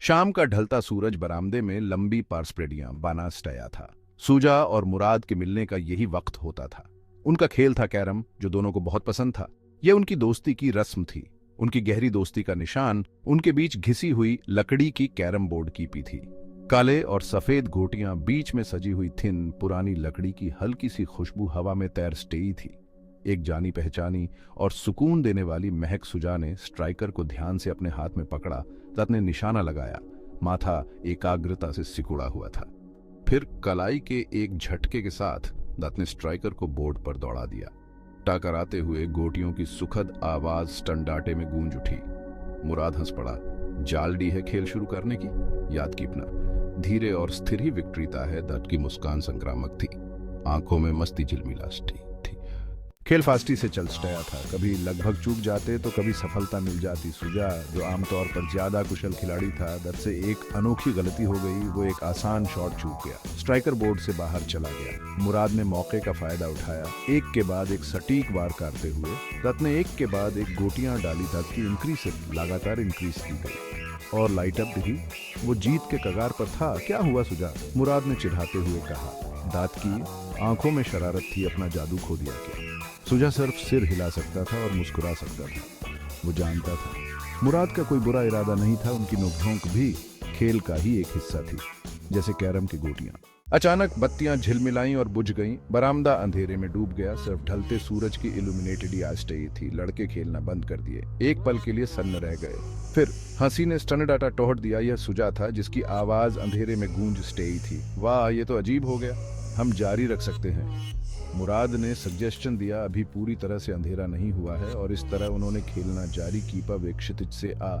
शाम का ढलता सूरज बरामदे में लंबी पार्सप्रेडियां बानास्टाया था। सूजा और मुराद के मिलने का यही वक्त होता था। उनका खेल था कैरम, जो दोनों को बहुत पसंद था। यह उनकी दोस्ती की रस्म थी। उनकी गहरी दोस्ती का निशान उनके बीच घिसी हुई लकड़ी की कैरम बोर्ड कीपी थी। काले और सफेद गोटियां बीच में सजी हुई थिन पुरानी लकड़ी की हल्की सी खुशबू हवा में तैर स्टेई थी। एक जानी पहचानी और सुकून देने वाली महक सुजा ने स्ट्राइकर को ध्यान से अपने हाथ में पकड़ा। दत्त ने निशाना लगाया। माथा एकाग्रता से सिकुड़ा हुआ था। फिर कलाई के एक झटके के साथ दत्त ने स्ट्राइकर को बोर्ड पर दौड़ा दिया। टकराते हुए गोटियों की सुखद आवाज स्टंडाटे में गूंज उठी। मुराद हंस पड़ा। जाल डी है खेल शुरू करने की, याद कीपना। धीरे और स्थिर ही विक्ट्रीता है। दत्त की मुस्कान संक्रामक थी, आंखों में मस्ती झिलमिलाती थी। खेल फास्टी से चल स्टया था। कभी लगभग चूक जाते तो कभी सफलता मिल जाती। सुजा, जो आमतौर पर ज्यादा कुशल खिलाड़ी था, दत्त से एक अनोखी गलती हो गई। वो एक आसान शॉट चूक गया। स्ट्राइकर बोर्ड से बाहर चला गया। मुराद ने मौके का फायदा उठाया। एक के बाद एक सटीक वार करते हुए दत्त ने एक के बाद एक गोटियां डाली ताकि इंक्रीज से लगातार इंक्रीज की गई और लाइट अप दिखी। वो जीत के कगार पर था। क्या हुआ सुजा? मुराद ने चिढ़ाते हुए कहा। दांत की आंखों में शरारत थी। अपना जादू खो दिया क्या? सुजा सिर्फ सिर हिला सकता था और मुस्कुरा सकता था। वो जानता था मुराद का कोई बुरा इरादा नहीं था। उनकी नोकझोंक भी खेल का ही एक हिस्सा थी, जैसे कैरम की गोटियां। अचानक बत्तियां झिलमिलाईं और बुझ गईं। बरामदा अंधेरे में डूब गया। सिर्फ ढलते सूरज की इल्यूमिनेटेड आस्टेई थी। लड़के खेलना बंद कर दिए। एक पल के लिए सन्न रह गए। फिर हंसी ने स्टनडाटा टोहट दिया। यह सुजा था, जिसकी आवाज अंधेरे में गूंज स्टेई थी। वाह, ये तो अजीब हो गया। हम जारी रख सकते हैं। मुराद ने सजेशन दिया। अभी पूरी तरह से अंधेरा नहीं हुआ है। और इस तरह उन्होंने खेलना जारी कीपा। वे क्षितिज से आ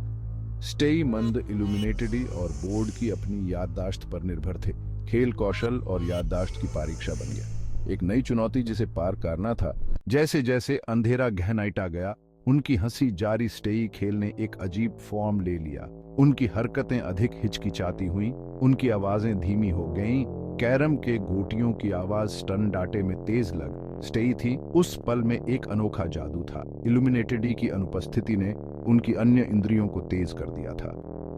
स्टेई मंद इल्यूमिनेटेड और बोर्ड की अपनी याददाश्त पर निर्भर थे। खेल कौशल और याददाश्त की परीक्षा बन गया, एक नई चुनौती जिसे पार करना था। जैसे जैसे अंधेरा गहनाइटा गया, उनकी हंसी जारी स्टेई खेल ने एक अजीब फॉर्म ले लिया। उनकी हरकतें अधिक हिचकिचाती हुईं। उनकी आवाजें धीमी हो गईं। कैरम के गोटियों की आवाज स्टन डाटे में तेज लग स्टेई थी। उस पल में एक अनोखा जादू था। इल्यूमिनेटेड की अनुपस्थिति ने उनकी अन्य इंद्रियों को तेज कर दिया था।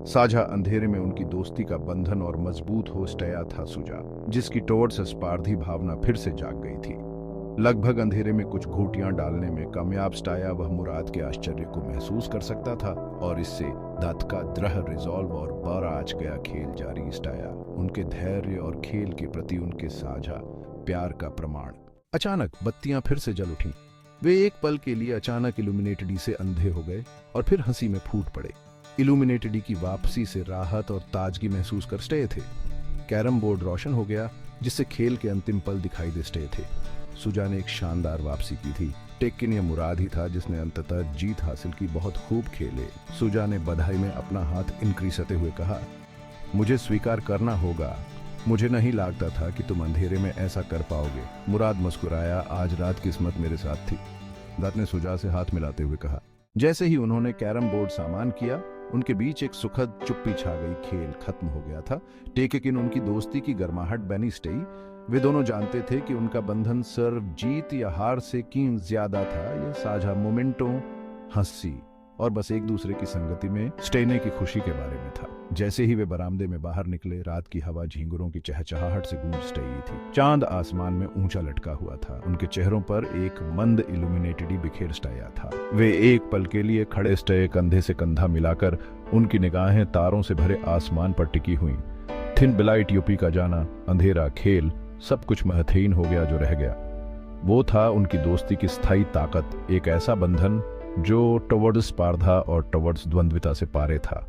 साझा अंधेरे में उनकी दोस्ती का बंधन और मजबूत हो स्टया था सुजा, जिसकी टोवर्ड्स स्पार्धी भावना फिर से जाग गई थी। लगभग अंधेरे में कुछ घोटियां डालने में कामयाब स्टाया वह मुराद के आश्चर्य को महसूस कर सकता था और इससे दत्त का दृढ़ रिजॉल्व और बराज गया खेल जारी स्टाया, उनके धैर्य और खेल के प्रति उनके साझा प्यार का प्रमाण। अचानक बत्तियां फिर से जल उठीं। वे एक पल के लिए अचानक इल्यूमिनेटेड से अंधे हो गए और फिर हंसी में फूट पड़े। इल्यूमिनेटेड की वापसी से राहत और ताजगी महसूस कर स्टे थे। कैरम बोर्ड रोशन हो गया, जिससे खेल के अंतिम पल दिखाई दे स्टे थे। सुजा ने एक शानदार वापसी की थी। टेक्किन या मुराद ही था जिसने अंततः जीत हासिल की। बहुत खूब खेले। सुजा ने बधाई में अपना हाथ इनक्रीसते हुए कहा, मुझे स्वीकार करना होगा। मुझे नहीं लगता था कि तुम अंधेरे में ऐसा कर पाओगे। मुराद मुस्कुराया। आज रात किस्मत मेरे साथ थी। दत्त ने सुजा से हाथ मिलाते हुए कहा। जैसे ही उन्होंने कैरम बोर्ड सामान किया, उनके बीच एक सुखद चुप्पी छा गई। खेल खत्म हो गया था। टेक्किन उनकी दोस्ती की गर्माहट बनी स्टेई। वे दोनों जानते थे कि उनका बंधन सिर्फ जीत या हार से क्यों ज्यादा था। यह साझा मोमेंटों, हंसी और बस एक दूसरे की संगति में स्टेने की खुशी के बारे में था। जैसे ही वे बरामदे में बाहर निकले, रात की हवा झींगुरों की चहचहाहट से गूंज स्टेई थी। चांद आसमान में ऊंचा लटका हुआ था। उनके चेहरों पर एक मंद इल्यूमिनेटेड बिखेर स्टाया था। वे एक पल के लिए खड़े स्टे, कंधे से कंधा मिलाकर। उनकी निगाहें तारों से भरे आसमान पर टिकी हुई। थिन ब्लाइट यूपी का जाना, अंधेरा, खेल, सब कुछ महत्वहीन हो गया। जो रह गया वो था उनकी दोस्ती की स्थायी ताकत। एक ऐसा बंधन जो टवर्ड्स स्पर्धा और टवर्ड्स द्वंद्विता से पारे था।